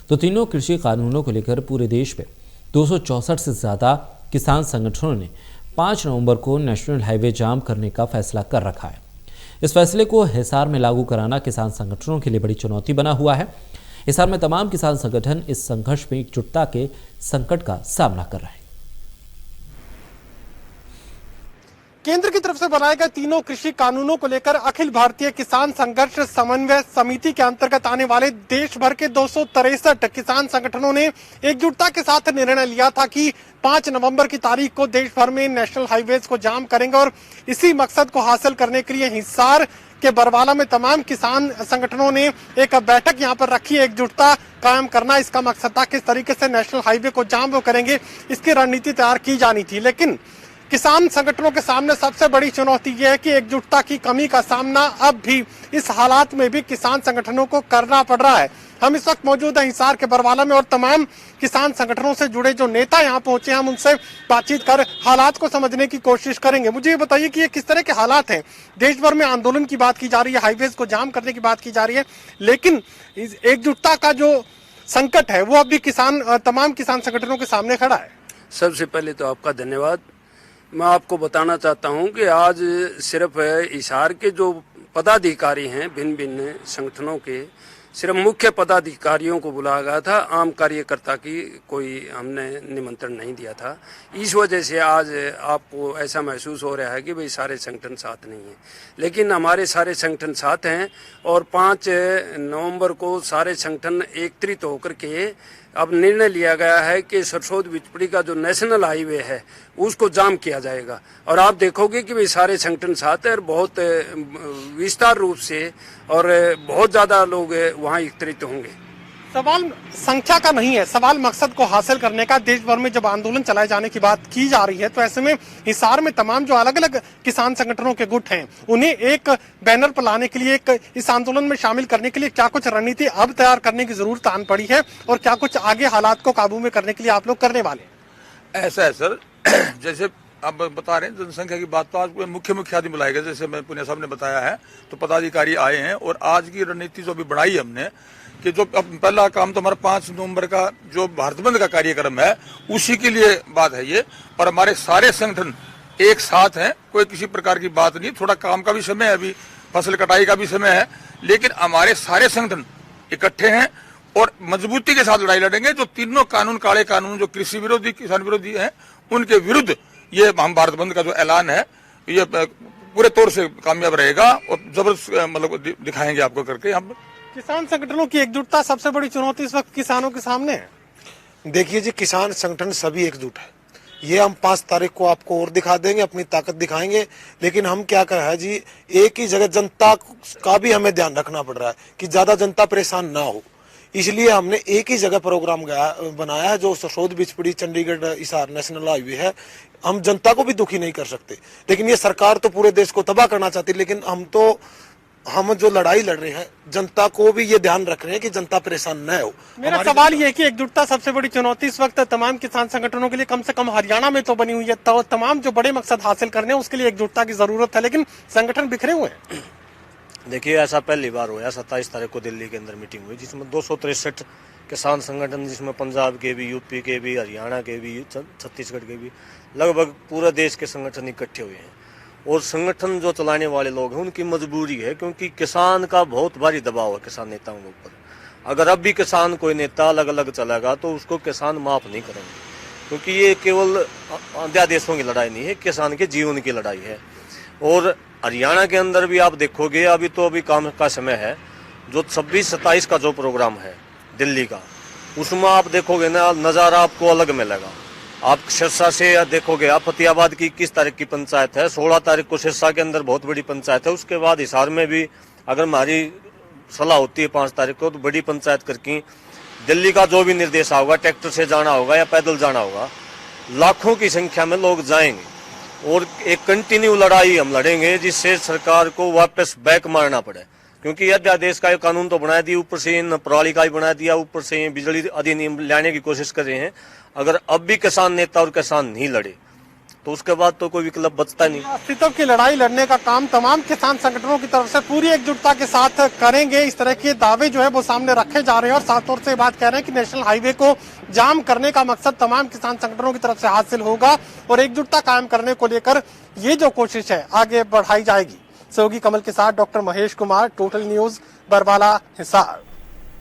तो तीनों कृषि कानूनों को लेकर पूरे देश में 264 से ज़्यादा किसान संगठनों ने 5 नवंबर को नेशनल हाईवे जाम करने का फैसला कर रखा है। इस फैसले को हिसार में लागू कराना किसान संगठनों के लिए बड़ी चुनौती बना हुआ है। हिसार में तमाम किसान संगठन इस संघर्ष में एकजुटता के संकट का सामना कर रहे हैं। केंद्र की तरफ से बनाए गए तीनों कृषि कानूनों को लेकर अखिल भारतीय किसान संघर्ष समन्वय समिति के अंतर्गत आने वाले देश भर के 263 किसान संगठनों ने एकजुटता के साथ निर्णय लिया था कि 5 नवंबर की तारीख को देश भर में नेशनल हाईवेज को जाम करेंगे और इसी मकसद को हासिल करने के लिए हिसार के बरवाला में तमाम किसान संगठनों ने एक बैठक यहां पर रखी। एकजुटता कायम करना इसका मकसद था। किस तरीके से नेशनल हाईवे को जाम वो करेंगे, इसकी रणनीति तैयार की जानी थी। लेकिन किसान संगठनों के सामने सबसे बड़ी चुनौती यह है कि एकजुटता की कमी का सामना अब भी इस हालात में भी किसान संगठनों को करना पड़ रहा है। हम इस वक्त मौजूद हैं हिसार के बरवाला में और तमाम किसान संगठनों से जुड़े जो नेता यहाँ पहुंचे हैं, हम उनसे बातचीत कर हालात को समझने की कोशिश करेंगे। मुझे ये बताइए कि ये किस तरह के हालात हैं। देश भर में आंदोलन की बात की जा रही है, हाईवेज को जाम करने की बात की जा रही है, लेकिन एकजुटता का जो संकट है वो अब भी तमाम किसान संगठनों के सामने खड़ा है। सबसे पहले तो आपका धन्यवाद। मैं आपको बताना चाहता हूं कि आज सिर्फ हिसार के जो पदाधिकारी हैं भिन्न भिन्न संगठनों के, सिर्फ मुख्य पदाधिकारियों को बुलाया गया था। आम कार्यकर्ता की कोई हमने निमंत्रण नहीं दिया था। इस वजह से आज आपको ऐसा महसूस हो रहा है कि भाई सारे संगठन साथ नहीं हैं, लेकिन हमारे सारे संगठन साथ हैं और 5 नवंबर को सारे संगठन एकत्रित होकर के अब निर्णय लिया गया है कि सरसोद बिचपड़ी का जो नेशनल हाईवे है उसको जाम किया जाएगा। और आप देखोगे कि भाई सारे संगठन साथ है और बहुत विस्तार रूप से और बहुत ज्यादा लोग वहां एकत्रित होंगे। सवाल संख्या का नहीं है, सवाल मकसद को हासिल करने का। देश भर में जब आंदोलन चलाए जाने की बात की जा रही है तो ऐसे में हिसार में तमाम जो अलग अलग किसान संगठनों के गुट हैं उन्हें एक बैनर पर लाने के लिए, इस आंदोलन में शामिल करने के लिए क्या कुछ रणनीति अब तैयार करने की जरूरत आन पड़ी है और क्या कुछ आगे हालात को काबू में करने के लिए आप लोग करने वाले हैं? ऐसा है सर, जैसे आप बता रहे हैं जनसंख्या की बात, तो आज मुख्य आदमी बुलाए गए, जैसे मैं पुनिया साहब ने बताया है, तो पदाधिकारी आए हैं और आज की रणनीति जो अभी बनाई हमने कि जो अब पहला काम तो हमारा 5 नवंबर का जो भारत बंद का कार्यक्रम है उसी के लिए बात है ये। और हमारे सारे संगठन एक साथ हैं, कोई किसी प्रकार की बात नहीं। थोड़ा काम का भी समय है, अभी फसल कटाई का भी समय है, लेकिन हमारे सारे संगठन इकट्ठे हैं और मजबूती के साथ लड़ाई लड़ेंगे। जो तीनों कानून, काले कानून, जो कृषि विरोधी, किसान विरोधी हैं, उनके विरुद्ध ये हम भारत बंद का जो ऐलान है ये पूरे तौर से कामयाब रहेगा और जबरदस्त मतलब दिखाएंगे आपको करके। हम किसान संगठनों की एकजुटता सबसे बड़ी चुनौती इस वक्त किसानों के सामने है। देखिए जी, किसान संगठन सभी एकजुट है। ये हम 5 तारीख को आपको और दिखा देंगे, अपनी ताकत दिखाएंगे। लेकिन हम क्या कर रहे हैं जी, एक ही जगह जनता का भी हमें ध्यान रखना पड़ रहा है कि ज्यादा जनता परेशान ना हो। इसलिए हमने एक ही जगह प्रोग्राम बनाया है जो सरसोद बिचपड़ी चंडीगढ़ हिसार नेशनल हाईवे है। हम जनता को भी दुखी नहीं कर सकते, लेकिन ये सरकार तो पूरे देश को तबाह करना चाहती है। लेकिन हम जो लड़ाई लड़ रहे हैं, जनता को भी ये ध्यान रख रहे हैं कि जनता परेशान न हो। मेरा सवाल ये है कि एकजुटता सबसे बड़ी चुनौती इस वक्त तमाम किसान संगठनों के लिए कम से कम हरियाणा में तो बनी हुई है। तो तमाम जो बड़े मकसद हासिल करने हैं उसके लिए एकजुटता की जरूरत है, लेकिन संगठन बिखरे हुए हैं। देखिए, ऐसा पहली बार हुआ। 27 तारीख को दिल्ली के अंदर मीटिंग हुई जिसमें 263 किसान संगठन, जिसमें पंजाब के भी, यूपी के भी, हरियाणा के भी, छत्तीसगढ़ के भी, लगभग पूरे देश के संगठन इकट्ठे हुए हैं। और संगठन जो चलाने वाले लोग हैं उनकी मजबूरी है, क्योंकि किसान का बहुत भारी दबाव है किसान नेताओं के ऊपर। अगर अब भी किसान कोई नेता अलग अलग चलेगा तो उसको किसान माफ नहीं करेंगे, क्योंकि ये केवल अध्यादेशों की लड़ाई नहीं है, किसान के जीवन की लड़ाई है। और हरियाणा के अंदर भी आप देखोगे, अभी काम का समय है। जो 26-27 का जो प्रोग्राम है दिल्ली का, उसमें आप देखोगे ना, नज़ारा आपको अलग मिलेगा। आप सिरसा से देखोगे, आप फतेहाबाद की 21 तारीख की पंचायत है, 16 तारीख को सिरसा के अंदर बहुत बड़ी पंचायत है। उसके बाद हिसार में भी अगर हमारी सलाह होती है 5 तारीख को, तो बड़ी पंचायत करके दिल्ली का जो भी निर्देश होगा, ट्रैक्टर से जाना होगा या पैदल जाना होगा, लाखों की संख्या में लोग जाएंगे और एक कंटिन्यू लड़ाई हम लड़ेंगे जिससे सरकार को वापस बैक मारना पड़े। क्योंकि अध्यादेश का कानून तो बना दिया, ऊपर से इन प्रणाली का भी बना दिया, ऊपर से बिजली अधिनियम लाने की कोशिश कर रहे हैं। अगर अब भी किसान नेता और किसान नहीं लड़े तो उसके बाद तो कोई विकल्प बचता नहीं। अस्तित्व की लड़ाई लड़ने का काम तमाम किसान संगठनों की तरफ से पूरी एकजुटता के साथ करेंगे, इस तरह के दावे जो है वो सामने रखे जा रहे हैं। और साफ तौर से बात कह रहे हैं कि नेशनल हाईवे को जाम करने का मकसद तमाम किसान संगठनों की तरफ से हासिल होगा और एकजुटता कायम करने को लेकर ये जो कोशिश है आगे बढ़ाई जाएगी। सहयोगी कमल के साथ doctor Mahesh Kumar, total news, Barwala, Hisar.